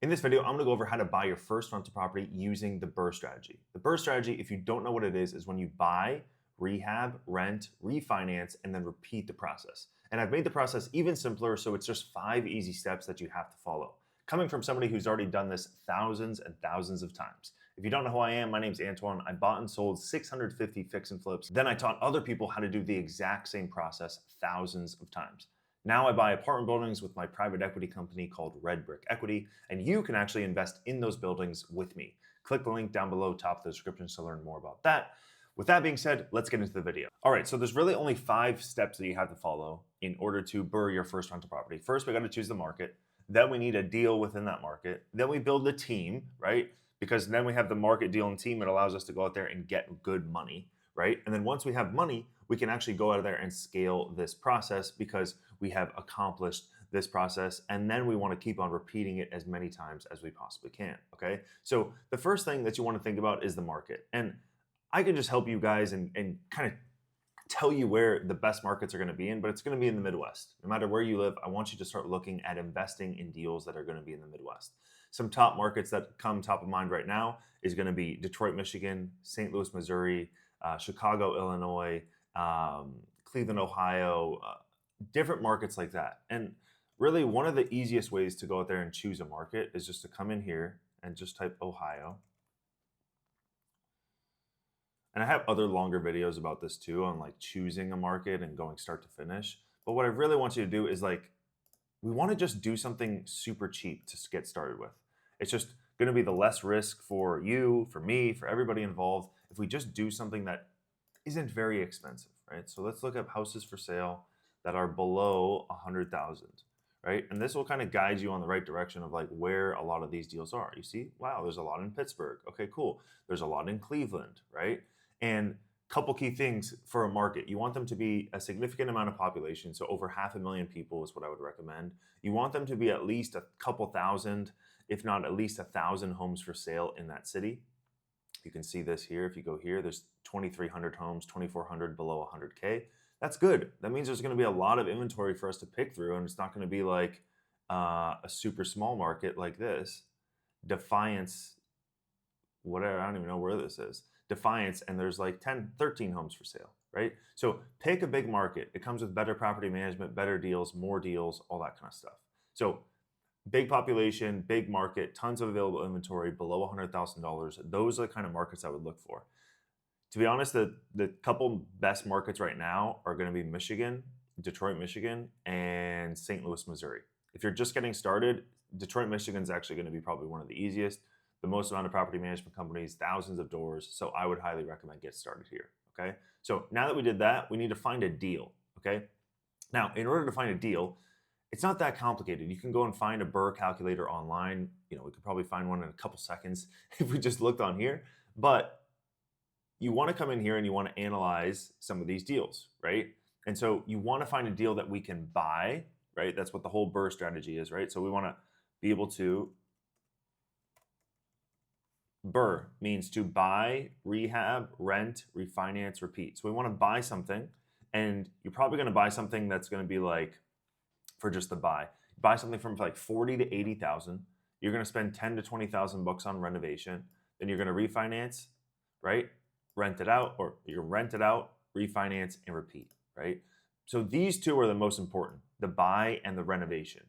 In this video, I'm going to go over how to buy your first rental property using the BRRRR strategy. The BRRRR strategy, if you don't know what it is when you buy, rehab, rent, refinance, and then repeat the process. And I've made the process even simpler, so it's just 5 easy steps that you have to follow. Coming from somebody who's already done this thousands and thousands of times. If you don't know who I am, my name's Antoine. I bought and sold 650 fix and flips. Then I taught other people how to do the exact same process thousands of times. Now I buy apartment buildings with my private equity company called Red Brick Equity, and you can actually invest in those buildings with me. Click the link down below, top of the description, to learn more about that. With that being said, let's get into the video. All right, so there's really only 5 steps that you have to follow in order to BRRRR your first rental property. First, we got to choose the market. Then we need a deal within that market. Then we build a team, right? Because then we have the market, deal, and team. It allows us to go out there and get good money, right? And then once we have money, we can actually go out there and scale this process because we have accomplished this process. And then we want to keep on repeating it as many times as we possibly can, okay? So the first thing that you want to think about is the market. And I can just help you guys and kind of tell you where the best markets are going to be in, but it's going to be in the Midwest. No matter where you live, I want you to start looking at investing in deals that are going to be in the Midwest. Some top markets that come top of mind right now is going to be Detroit, Michigan, St. Louis, Missouri, Chicago, Illinois, Cleveland, Ohio, different markets like that. And really one of the easiest ways to go out there and choose a market is just to come in here and just type Ohio. And I have other longer videos about this too, on like choosing a market and going start to finish. But what I really want you to do is we want to just do something super cheap to get started with. It's just going to be the less risk for you, for me, for everybody involved, if we just do something that isn't very expensive, right? So let's look at houses for sale that are below 100,000, right? And this will kind of guide you on the right direction of like where a lot of these deals are. You see, wow, there's a lot in Pittsburgh. Okay, cool. There's a lot in Cleveland, right? And a couple key things for a market. You want them to be a significant amount of population. So over 500,000 people is what I would recommend. You want them to be at least a couple thousand, if not at least 1,000 homes for sale in that city. You can see this here. If you go here, there's 2,300 homes, 2,400 below 100K. That's good. That means there's going to be a lot of inventory for us to pick through, and it's not going to be like a super small market like this. Defiance, whatever, I don't even know where this is. Defiance, and there's like 10, 13 homes for sale, right? So pick a big market. It comes with better property management, better deals, more deals, all that kind of stuff. So big population, big market, tons of available inventory below $100,000. Those are the kind of markets I would look for. To be honest, the couple best markets right now are going to be Michigan, Detroit, Michigan, and St. Louis, Missouri. If you're just getting started, Detroit, Michigan is actually going to be probably one of the easiest. The most amount of property management companies, thousands of doors. So I would highly recommend get started here, okay? So now that we did that, we need to find a deal, okay? Now, in order to find a deal, it's not that complicated. You can go and find a BRRRR calculator online. You know, we could probably find one in a couple seconds if we just looked on here. But you want to come in here and you want to analyze some of these deals, right? And so you want to find a deal that we can buy, right? That's what the whole BRRRR strategy is, right? So we want to be able to, BRRRR means to buy, rehab, rent, refinance, repeat. So we want to buy something, and you're probably going to buy something that's going to be like, for just the buy something from like 40 to 80,000. You're going to spend 10 to 20,000 bucks on renovation. Then you're going to refinance, right? Rent it out, or you rent it out, refinance, and repeat, right? So these two are the most important, the buy and the renovation.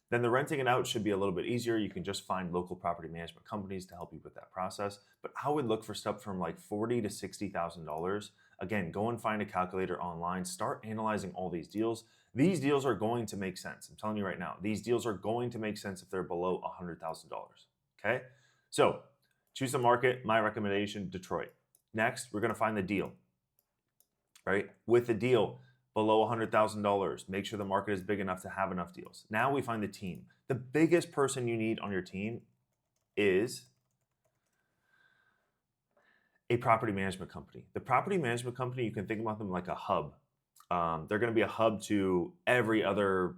Then the renting it out should be a little bit easier. You can just find local property management companies to help you with that process. But I would look for stuff from like $40,000 to $60,000. Again, go and find a calculator online. Start analyzing all these deals. These deals are going to make sense. I'm telling you right now, these deals are going to make sense if they're below $100,000. Okay? So choose the market. My recommendation, Detroit. Next, we're going to find the deal, right? With the deal, below $100,000. Make sure the market is big enough to have enough deals. Now we find the team. The biggest person you need on your team is a property management company. The property management company, you can think about them like a hub. They're going to be a hub to every other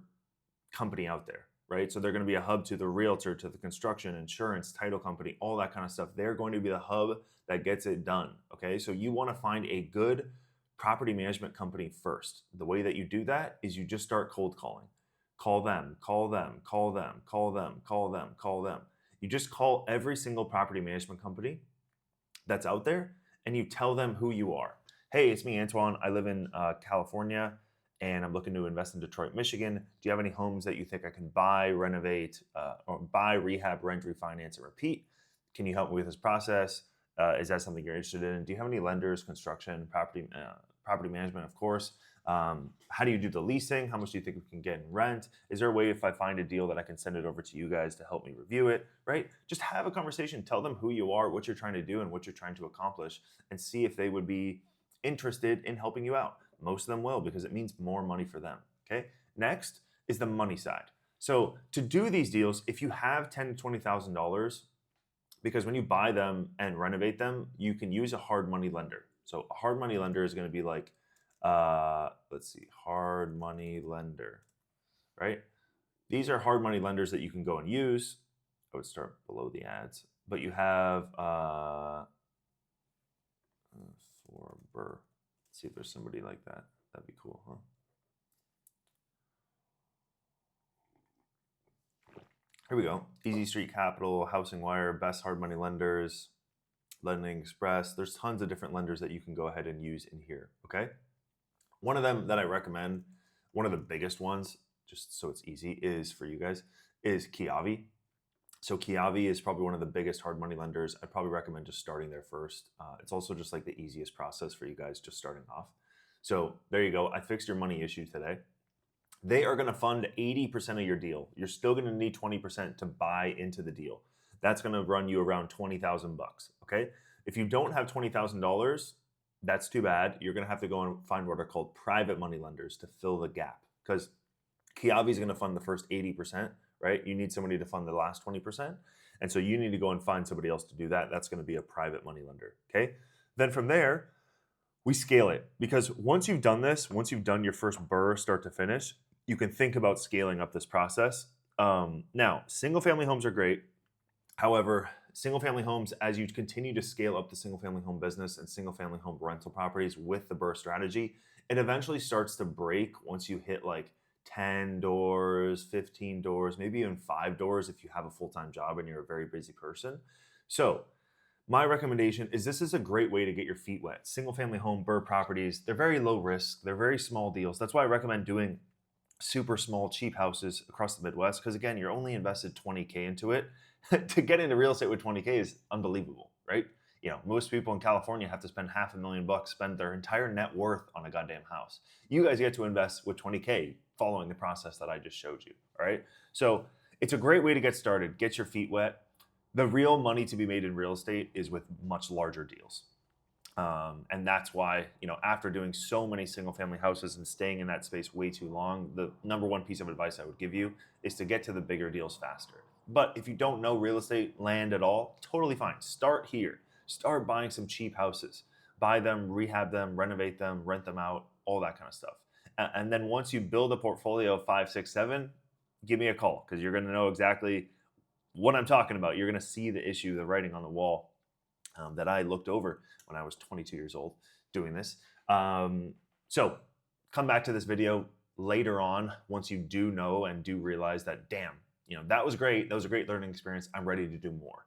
company out there, right? So they're going to be a hub to the realtor, to the construction, insurance, title company, all that kind of stuff. They're going to be the hub that gets it done, okay? So you want to find a good property management company first. The way that you do that is you just start cold calling. Call them, call them, call them, call them, call them, call them. You just call every single property management company that's out there and you tell them who you are. Hey, it's me, Antoine. I live in California and I'm looking to invest in Detroit, Michigan. Do you have any homes that you think I can buy, renovate, or buy, rehab, rent, refinance, and repeat? Can you help me with this process? Is that something you're interested in? Do you have any lenders, construction, property management, of course? How do you do the leasing? How much do you think we can get in rent? Is there a way if I find a deal that I can send it over to you guys to help me review it, right? Just have a conversation, tell them who you are, what you're trying to do, and what you're trying to accomplish, and see if they would be interested in helping you out. Most of them will, because it means more money for them, okay? Next is the money side. So to do these deals, if you have $10,000 to $20,000, because when you buy them and renovate them, you can use a hard money lender. So a hard money lender is going to be like, let's see, hard money lender, right? These are hard money lenders that you can go and use. I would start below the ads, but you have for BRRRR. Let's see if there's somebody like that. That'd be cool, huh? Here we go. Easy Street Capital, Housing Wire, Best Hard Money Lenders, Lending Express. There's tons of different lenders that you can go ahead and use in here, okay? One of them that I recommend, one of the biggest ones, just so it's easy, is for you guys, is Kiavi. So Kiavi is probably one of the biggest hard money lenders. I'd probably recommend just starting there first. It's also just like the easiest process for you guys just starting off. So there you go. I fixed your money issue today. They are going to fund 80% of your deal. You're still going to need 20% to buy into the deal. That's going to run you around 20,000 bucks. Okay. If you don't have $20,000, that's too bad. You're going to have to go and find what are called private money lenders to fill the gap, because Kiavi is going to fund the first 80%, right? You need somebody to fund the last 20%. And so you need to go and find somebody else to do that. That's going to be a private money lender. Okay. Then from there, we scale it, because once you've done this, once you've done your first BRRRR start to finish, you can think about scaling up this process. Now, single family homes are great. However, single family homes, as you continue to scale up the single family home business and single family home rental properties with the BRRRR strategy, it eventually starts to break once you hit like 10 doors, 15 doors, maybe even 5 doors if you have a full-time job and you're a very busy person. So my recommendation is this is a great way to get your feet wet. Single family home BRRRR properties, they're very low risk. They're very small deals. That's why I recommend doing super small, cheap houses across the Midwest, because again, you're only invested 20K into it. To get into real estate with 20K is unbelievable, right? You know, most people in California have to spend $500,000, spend their entire net worth on a goddamn house. You guys get to invest with 20K following the process that I just showed you, all right? So it's a great way to get started, get your feet wet. The real money to be made in real estate is with much larger deals. And that's why, you know, after doing so many single family houses and staying in that space way too long, the number one piece of advice I would give you is to get to the bigger deals faster. But if you don't know real estate land at all, totally fine. Start here. Start buying some cheap houses. Buy them, rehab them, renovate them, rent them out, all that kind of stuff. And then once you build a portfolio of 5, 6, 7, give me a call, because you're going to know exactly what I'm talking about. You're going to see the issue, the writing on the wall that I looked over when I was 22 years old doing this. So come back to this video later on once you do know and do realize that, damn, you know, that was great. That was a great learning experience. I'm ready to do more.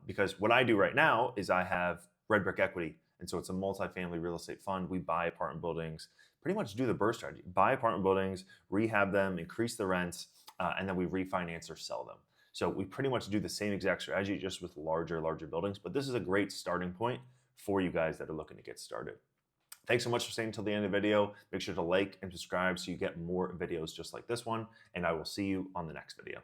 Because what I do right now is I have Red Brick Equity. And so it's a multifamily real estate fund. We buy apartment buildings, pretty much do the BRRRR strategy, buy apartment buildings, rehab them, increase the rents, and then we refinance or sell them. So we pretty much do the same exact strategy, just with larger buildings. But this is a great starting point for you guys that are looking to get started. Thanks so much for staying until the end of the video. Make sure to like and subscribe so you get more videos just like this one. And I will see you on the next video.